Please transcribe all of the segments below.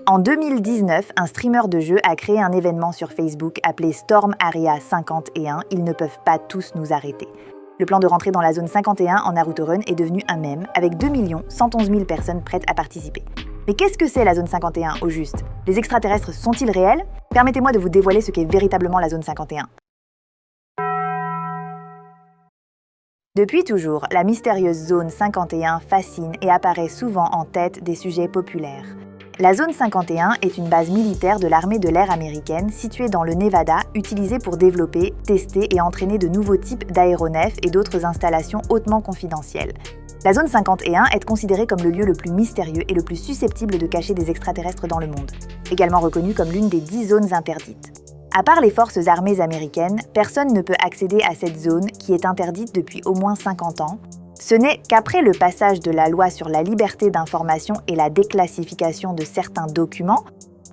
En 2019, un streamer de jeu a créé un événement sur Facebook appelé Storm Area 51 « Ils ne peuvent pas tous nous arrêter ». Le plan de rentrer dans la zone 51 en Naruto Run est devenu un mème, avec 2 111 000 personnes prêtes à participer. Mais qu'est-ce que c'est la zone 51 au juste? Les extraterrestres sont-ils réels? Permettez-moi de vous dévoiler ce qu'est véritablement la zone 51. Depuis toujours, la mystérieuse zone 51 fascine et apparaît souvent en tête des sujets populaires. La zone 51 est une base militaire de l'armée de l'air américaine située dans le Nevada, utilisée pour développer, tester et entraîner de nouveaux types d'aéronefs et d'autres installations hautement confidentielles. La zone 51 est considérée comme le lieu le plus mystérieux et le plus susceptible de cacher des extraterrestres dans le monde, également reconnue comme l'une des 10 zones interdites. À part les forces armées américaines, personne ne peut accéder à cette zone qui est interdite depuis au moins 50 ans. Ce n'est qu'après le passage de la loi sur la liberté d'information et la déclassification de certains documents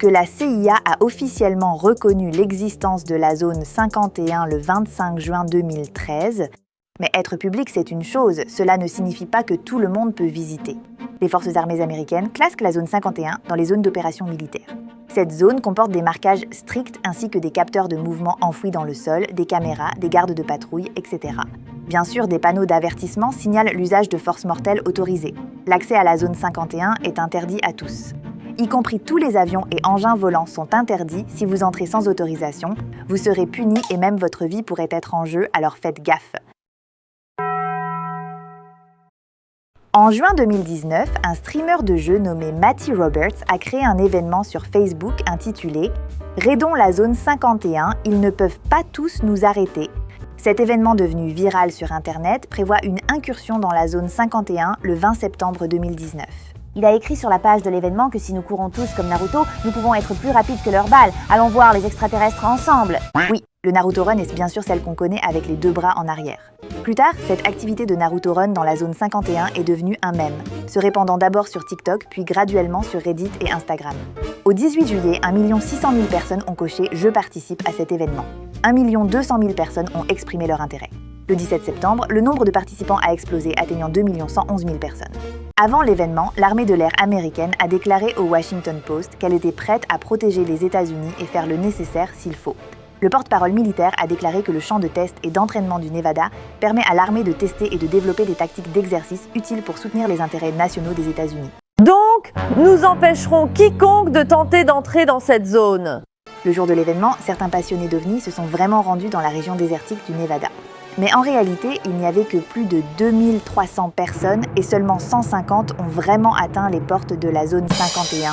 que la CIA a officiellement reconnu l'existence de la zone 51 le 25 juin 2013. Mais être public, c'est une chose, cela ne signifie pas que tout le monde peut visiter. Les forces armées américaines classent la zone 51 dans les zones d'opération militaire. Cette zone comporte des marquages stricts ainsi que des capteurs de mouvement enfouis dans le sol, des caméras, des gardes de patrouille, etc. Bien sûr, des panneaux d'avertissement signalent l'usage de forces mortelles autorisées. L'accès à la zone 51 est interdit à tous. Y compris tous les avions et engins volants sont interdits si vous entrez sans autorisation. Vous serez puni et même votre vie pourrait être en jeu, alors faites gaffe. En juin 2019, un streamer de jeu nommé Matty Roberts a créé un événement sur Facebook intitulé « Raidons la zone 51, ils ne peuvent pas tous nous arrêter ». Cet événement devenu viral sur Internet prévoit une incursion dans la zone 51 le 20 septembre 2019. Il a écrit sur la page de l'événement que si nous courons tous comme Naruto, nous pouvons être plus rapides que leurs balles. Allons voir les extraterrestres ensemble. Oui, le Naruto Run est bien sûr celle qu'on connaît avec les 2 bras en arrière. Plus tard, cette activité de Naruto Run dans la zone 51 est devenue un mème, se répandant d'abord sur TikTok puis graduellement sur Reddit et Instagram. Au 18 juillet, 1 600 000 personnes ont coché « Je participe à cet événement ». 1 200 000 personnes ont exprimé leur intérêt. Le 17 septembre, le nombre de participants a explosé, atteignant 2 111 000 personnes. Avant l'événement, l'armée de l'air américaine a déclaré au Washington Post qu'elle était prête à protéger les États-Unis et faire le nécessaire s'il faut. Le porte-parole militaire a déclaré que le champ de test et d'entraînement du Nevada permet à l'armée de tester et de développer des tactiques d'exercice utiles pour soutenir les intérêts nationaux des États-Unis. Donc, nous empêcherons quiconque de tenter d'entrer dans cette zone. Le jour de l'événement, certains passionnés d'OVNI se sont vraiment rendus dans la région désertique du Nevada. Mais en réalité, il n'y avait que plus de 2300 personnes et seulement 150 ont vraiment atteint les portes de la zone 51.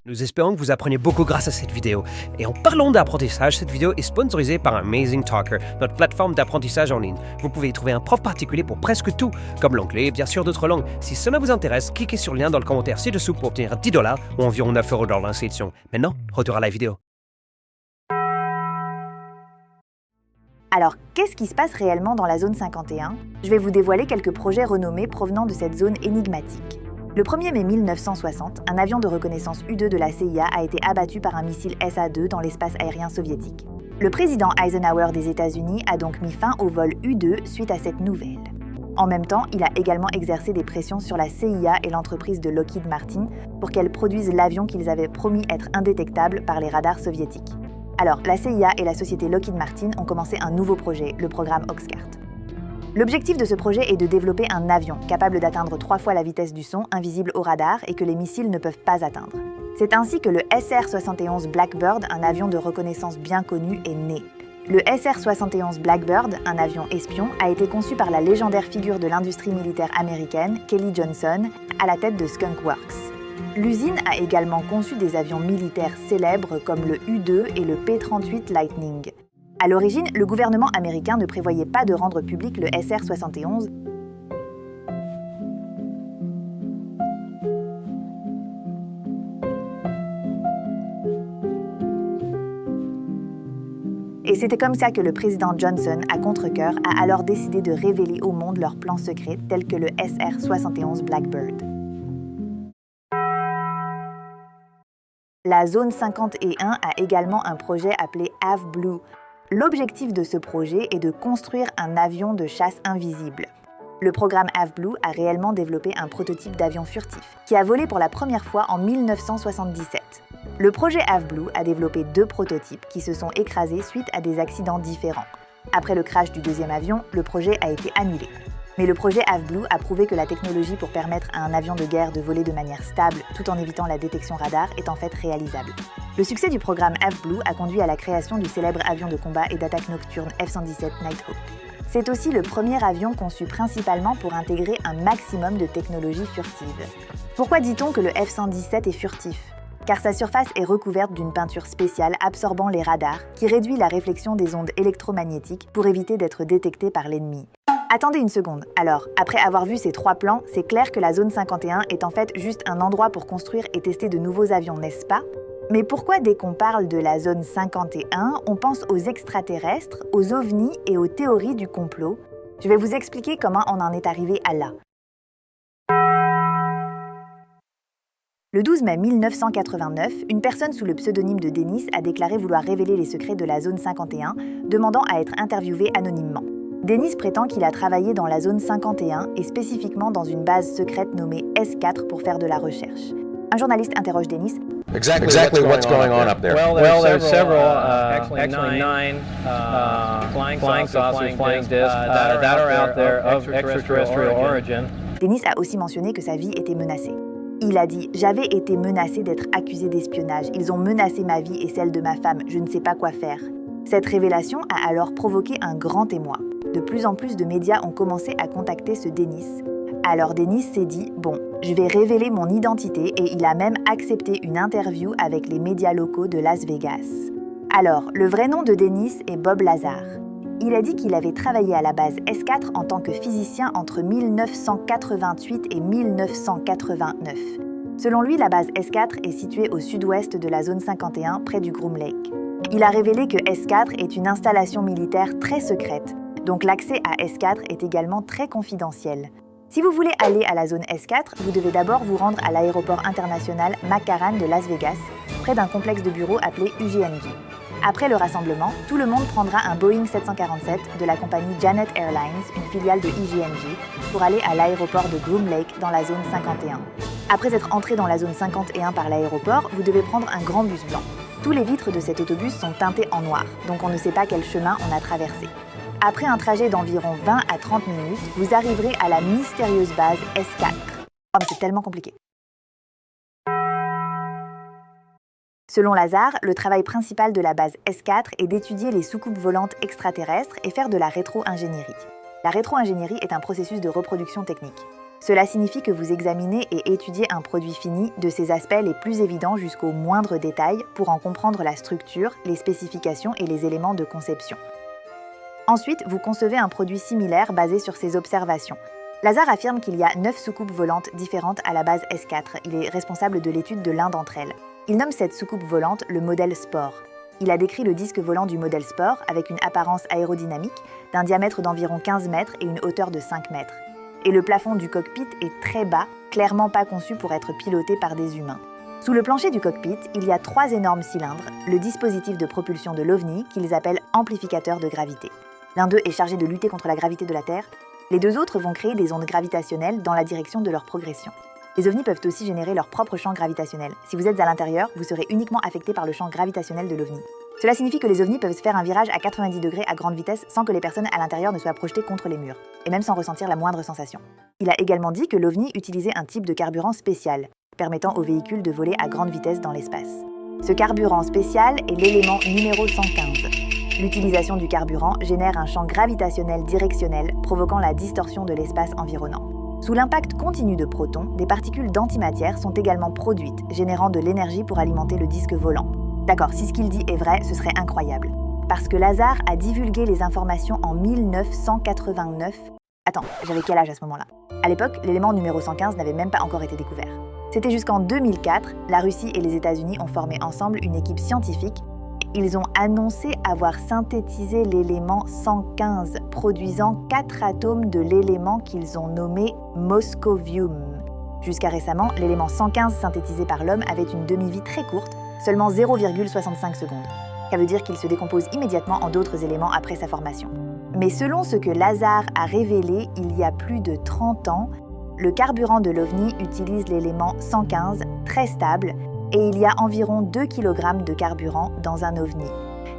Nous espérons que vous apprenez beaucoup grâce à cette vidéo. Et en parlant d'apprentissage, cette vidéo est sponsorisée par Amazing Talker, notre plateforme d'apprentissage en ligne. Vous pouvez y trouver un prof particulier pour presque tout, comme l'anglais et bien sûr d'autres langues. Si cela vous intéresse, cliquez sur le lien dans le commentaire ci-dessous pour obtenir $10 ou environ 9 € dans l'inscription. Maintenant, retour à la vidéo. Alors, qu'est-ce qui se passe réellement dans la zone 51? Je vais vous dévoiler quelques projets renommés provenant de cette zone énigmatique. Le 1er mai 1960, un avion de reconnaissance U-2 de la CIA a été abattu par un missile SA-2 dans l'espace aérien soviétique. Le président Eisenhower des États-Unis a donc mis fin au vol U-2 suite à cette nouvelle. En même temps, il a également exercé des pressions sur la CIA et l'entreprise de Lockheed Martin pour qu'elles produisent l'avion qu'ils avaient promis être indétectable par les radars soviétiques. Alors, la CIA et la société Lockheed Martin ont commencé un nouveau projet, le programme Oxcart. L'objectif de ce projet est de développer un avion capable d'atteindre 3 fois la vitesse du son, invisible au radar et que les missiles ne peuvent pas atteindre. C'est ainsi que le SR-71 Blackbird, un avion de reconnaissance bien connu, est né. Le SR-71 Blackbird, un avion espion, a été conçu par la légendaire figure de l'industrie militaire américaine, Kelly Johnson, à la tête de Skunk Works. L'usine a également conçu des avions militaires célèbres comme le U-2 et le P-38 Lightning. À l'origine, le gouvernement américain ne prévoyait pas de rendre public le SR-71. Et c'était comme ça que le président Johnson, à contre-cœur, a alors décidé de révéler au monde leurs plans secrets tels que le SR-71 Blackbird. La zone 51 a également un projet appelé AvBlue. L'objectif de ce projet est de construire un avion de chasse invisible. Le programme AvBlue a réellement développé un prototype d'avion furtif, qui a volé pour la première fois en 1977. Le projet AvBlue a développé 2 prototypes qui se sont écrasés suite à des accidents différents. Après le crash du 2e avion, le projet a été annulé. Mais le projet AvBlue a prouvé que la technologie pour permettre à un avion de guerre de voler de manière stable tout en évitant la détection radar est en fait réalisable. Le succès du programme AvBlue a conduit à la création du célèbre avion de combat et d'attaque nocturne F-117 Nighthawk. C'est aussi le premier avion conçu principalement pour intégrer un maximum de technologies furtives. Pourquoi dit-on que le F-117 est furtif ? Car sa surface est recouverte d'une peinture spéciale absorbant les radars qui réduit la réflexion des ondes électromagnétiques pour éviter d'être détecté par l'ennemi. Attendez une seconde. Alors, après avoir vu ces 3 plans, c'est clair que la zone 51 est en fait juste un endroit pour construire et tester de nouveaux avions, n'est-ce pas ? Mais pourquoi dès qu'on parle de la zone 51, on pense aux extraterrestres, aux ovnis et aux théories du complot ? Je vais vous expliquer comment on en est arrivé à là. Le 12 mai 1989, une personne sous le pseudonyme de Dennis a déclaré vouloir révéler les secrets de la zone 51, demandant à être interviewé anonymement. Dennis prétend qu'il a travaillé dans la zone 51 et spécifiquement dans une base secrète nommée S4 pour faire de la recherche. Un journaliste interroge Dennis. Exactly what's going on up there? Well, there's several, actually nine flying saucers, flying discs that are out there of extraterrestrial origin. Dennis a aussi mentionné que sa vie était menacée. Il a dit « J'avais été menacé d'être accusé d'espionnage. Ils ont menacé ma vie et celle de ma femme. Je ne sais pas quoi faire. » Cette révélation a alors provoqué un grand émoi. De plus en plus de médias ont commencé à contacter ce Dennis. Alors Dennis s'est dit « Bon, je vais révéler mon identité » et il a même accepté une interview avec les médias locaux de Las Vegas. Alors, le vrai nom de Dennis est Bob Lazar. Il a dit qu'il avait travaillé à la base S4 en tant que physicien entre 1988 et 1989. Selon lui, la base S4 est située au sud-ouest de la zone 51, près du Groom Lake. Il a révélé que S4 est une installation militaire très secrète, donc l'accès à S4 est également très confidentiel. Si vous voulez aller à la zone S4, vous devez d'abord vous rendre à l'aéroport international McCarran de Las Vegas, près d'un complexe de bureaux appelé UGMG. Après le rassemblement, tout le monde prendra un Boeing 747 de la compagnie Janet Airlines, une filiale de UGMG, pour aller à l'aéroport de Groom Lake dans la zone 51. Après être entré dans la zone 51 par l'aéroport, vous devez prendre un grand bus blanc. Tous les vitres de cet autobus sont teintées en noir, donc on ne sait pas quel chemin on a traversé. Après un trajet d'environ 20 à 30 minutes, vous arriverez à la mystérieuse base S4. Oh mais c'est tellement compliqué. Selon Lazar, le travail principal de la base S4 est d'étudier les soucoupes volantes extraterrestres et faire de la rétro-ingénierie. La rétro-ingénierie est un processus de reproduction technique. Cela signifie que vous examinez et étudiez un produit fini de ses aspects les plus évidents jusqu'aux moindres détails pour en comprendre la structure, les spécifications et les éléments de conception. Ensuite, vous concevez un produit similaire basé sur ces observations. Lazar affirme qu'il y a 9 soucoupes volantes différentes à la base S4. Il est responsable de l'étude de l'un d'entre elles. Il nomme cette soucoupe volante le modèle Spore. Il a décrit le disque volant du modèle Spore avec une apparence aérodynamique d'un diamètre d'environ 15 mètres et une hauteur de 5 mètres. Et le plafond du cockpit est très bas, clairement pas conçu pour être piloté par des humains. Sous le plancher du cockpit, il y a 3 énormes cylindres, le dispositif de propulsion de l'OVNI qu'ils appellent amplificateur de gravité. L'un d'eux est chargé de lutter contre la gravité de la Terre. Les 2 autres vont créer des ondes gravitationnelles dans la direction de leur progression. Les ovnis peuvent aussi générer leur propre champ gravitationnel. Si vous êtes à l'intérieur, vous serez uniquement affecté par le champ gravitationnel de l'ovni. Cela signifie que les ovnis peuvent faire un virage à 90 degrés à grande vitesse sans que les personnes à l'intérieur ne soient projetées contre les murs, et même sans ressentir la moindre sensation. Il a également dit que l'ovni utilisait un type de carburant spécial, permettant aux véhicules de voler à grande vitesse dans l'espace. Ce carburant spécial est l'élément numéro 115. L'utilisation du carburant génère un champ gravitationnel directionnel, provoquant la distorsion de l'espace environnant. Sous l'impact continu de protons, des particules d'antimatière sont également produites, générant de l'énergie pour alimenter le disque volant. D'accord, si ce qu'il dit est vrai, ce serait incroyable. Parce que Lazar a divulgué les informations en 1989. Attends, j'avais quel âge à ce moment-là? À l'époque, l'élément numéro 115 n'avait même pas encore été découvert. C'était jusqu'en 2004, la Russie et les États-Unis ont formé ensemble une équipe scientifique. Ils ont annoncé avoir synthétisé l'élément 115, produisant 4 atomes de l'élément qu'ils ont nommé moscovium. Jusqu'à récemment, l'élément 115 synthétisé par l'homme avait une demi-vie très courte, seulement 0,65 secondes. Ça veut dire qu'il se décompose immédiatement en d'autres éléments après sa formation. Mais selon ce que Lazar a révélé il y a plus de 30 ans, le carburant de l'OVNI utilise l'élément 115, très stable, et il y a environ 2 kg de carburant dans un OVNI.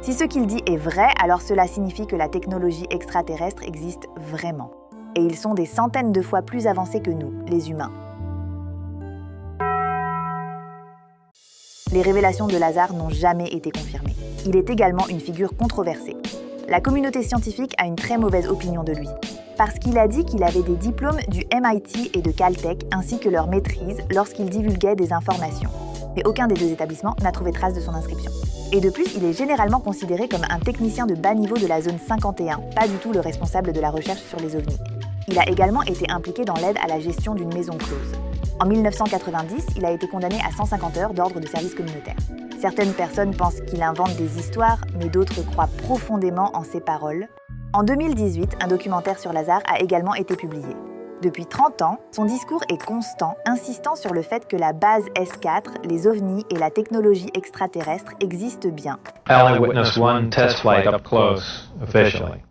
Si ce qu'il dit est vrai, alors cela signifie que la technologie extraterrestre existe vraiment. Et ils sont des centaines de fois plus avancés que nous, les humains. Les révélations de Lazar n'ont jamais été confirmées. Il est également une figure controversée. La communauté scientifique a une très mauvaise opinion de lui, parce qu'il a dit qu'il avait des diplômes du MIT et de Caltech ainsi que leur maîtrise lorsqu'il divulguait des informations. Mais aucun des deux établissements n'a trouvé trace de son inscription. Et de plus, il est généralement considéré comme un technicien de bas niveau de la zone 51, pas du tout le responsable de la recherche sur les ovnis. Il a également été impliqué dans l'aide à la gestion d'une maison close. En 1990, il a été condamné à 150 heures d'ordre de service communautaire. Certaines personnes pensent qu'il invente des histoires, mais d'autres croient profondément en ses paroles. En 2018, un documentaire sur Lazar a également été publié. Depuis 30 ans, son discours est constant, insistant sur le fait que la base S4, les ovnis et la technologie extraterrestre existent bien. I only witnessed one test flight up close, officially.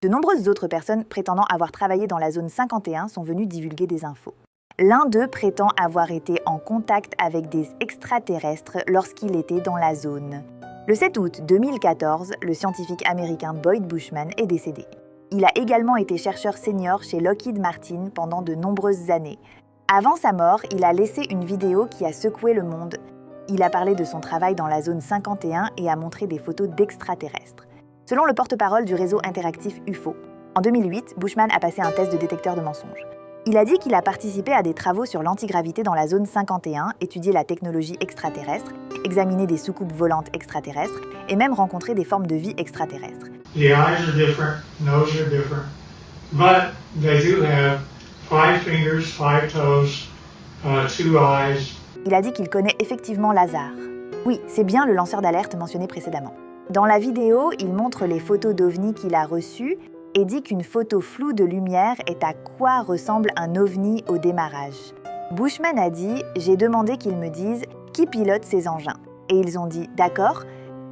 De nombreuses autres personnes prétendant avoir travaillé dans la zone 51 sont venues divulguer des infos. L'un d'eux prétend avoir été en contact avec des extraterrestres lorsqu'il était dans la zone. Le 7 août 2014, le scientifique américain Boyd Bushman est décédé. Il a également été chercheur senior chez Lockheed Martin pendant de nombreuses années. Avant sa mort, il a laissé une vidéo qui a secoué le monde. Il a parlé de son travail dans la zone 51 et a montré des photos d'extraterrestres. Selon le porte-parole du réseau interactif UFO, en 2008, Bushman a passé un test de détecteur de mensonges. Il a dit qu'il a participé à des travaux sur l'antigravité dans la zone 51, étudié la technologie extraterrestre, examiné des soucoupes volantes extraterrestres et même rencontré des formes de vie extraterrestres. The eyes are different, nose are different, but they do have 5 fingers, 5 toes, 2 eyes. Il a dit qu'il connaît effectivement Lazar. Oui, c'est bien le lanceur d'alerte mentionné précédemment. Dans la vidéo, il montre les photos d'ovnis qu'il a reçues et dit qu'une photo floue de lumière est à quoi ressemble un ovni au démarrage. Bushman a dit « J'ai demandé qu'ils me disent qui pilote ces engins ». Et ils ont dit « D'accord ».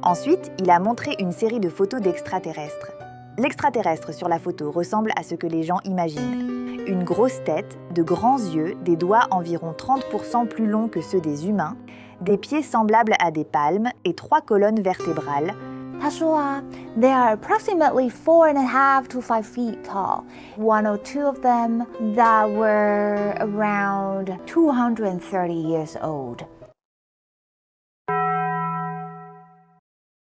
Ensuite, il a montré une série de photos d'extraterrestres. L'extraterrestre sur la photo ressemble à ce que les gens imaginent. Une grosse tête, de grands yeux, des doigts environ 30% plus longs que ceux des humains, des pieds semblables à des palmes et 3 colonnes vertébrales. 他说啊 they are approximately 4.5 to 5 feet tall. 102 of them that were around 230 years old.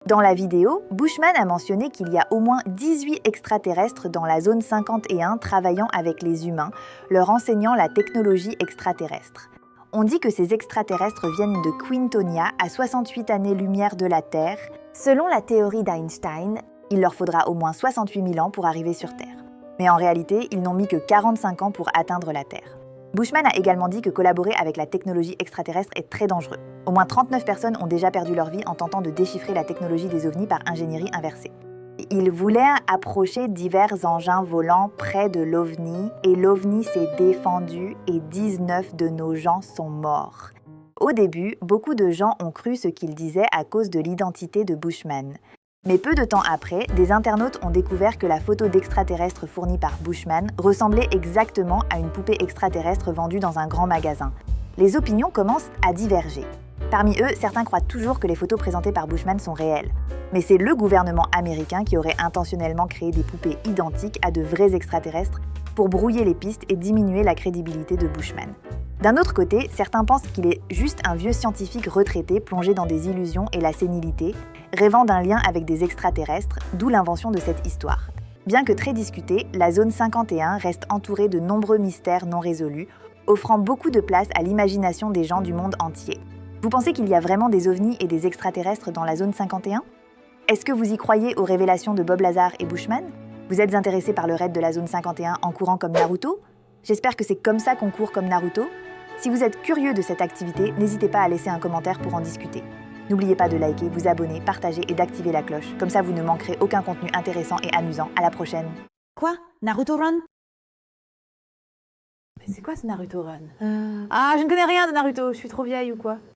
Dans la vidéo, Bushman a mentionné qu'il y a au moins 18 extraterrestres dans la zone 51 travaillant avec les humains, leur enseignant la technologie extraterrestre. On dit que ces extraterrestres viennent de Quintonia, à 68 années-lumière de la Terre. Selon la théorie d'Einstein, il leur faudra au moins 68 000 ans pour arriver sur Terre. Mais en réalité, ils n'ont mis que 45 ans pour atteindre la Terre. Bushman a également dit que collaborer avec la technologie extraterrestre est très dangereux. Au moins 39 personnes ont déjà perdu leur vie en tentant de déchiffrer la technologie des ovnis par ingénierie inversée. Il voulait approcher divers engins volants près de l'OVNI et l'OVNI s'est défendu et 19 de nos gens sont morts. Au début, beaucoup de gens ont cru ce qu'il disait à cause de l'identité de Bushman. Mais peu de temps après, des internautes ont découvert que la photo d'extraterrestre fournie par Bushman ressemblait exactement à une poupée extraterrestre vendue dans un grand magasin. Les opinions commencent à diverger. Parmi eux, certains croient toujours que les photos présentées par Bushman sont réelles. Mais c'est le gouvernement américain qui aurait intentionnellement créé des poupées identiques à de vrais extraterrestres pour brouiller les pistes et diminuer la crédibilité de Bushman. D'un autre côté, certains pensent qu'il est juste un vieux scientifique retraité plongé dans des illusions et la sénilité, rêvant d'un lien avec des extraterrestres, d'où l'invention de cette histoire. Bien que très discutée, la zone 51 reste entourée de nombreux mystères non résolus, offrant beaucoup de place à l'imagination des gens du monde entier. Vous pensez qu'il y a vraiment des ovnis et des extraterrestres dans la zone 51 ? Est-ce que vous y croyez aux révélations de Bob Lazar et Bushman ? Vous êtes intéressé par le raid de la zone 51 en courant comme Naruto ? J'espère que c'est comme ça qu'on court comme Naruto. Si vous êtes curieux de cette activité, n'hésitez pas à laisser un commentaire pour en discuter. N'oubliez pas de liker, vous abonner, partager et d'activer la cloche. Comme ça, vous ne manquerez aucun contenu intéressant et amusant. À la prochaine. Quoi? Naruto Run? Mais c'est quoi ce Naruto Run Ah, je ne connais rien de Naruto, je suis trop vieille ou quoi?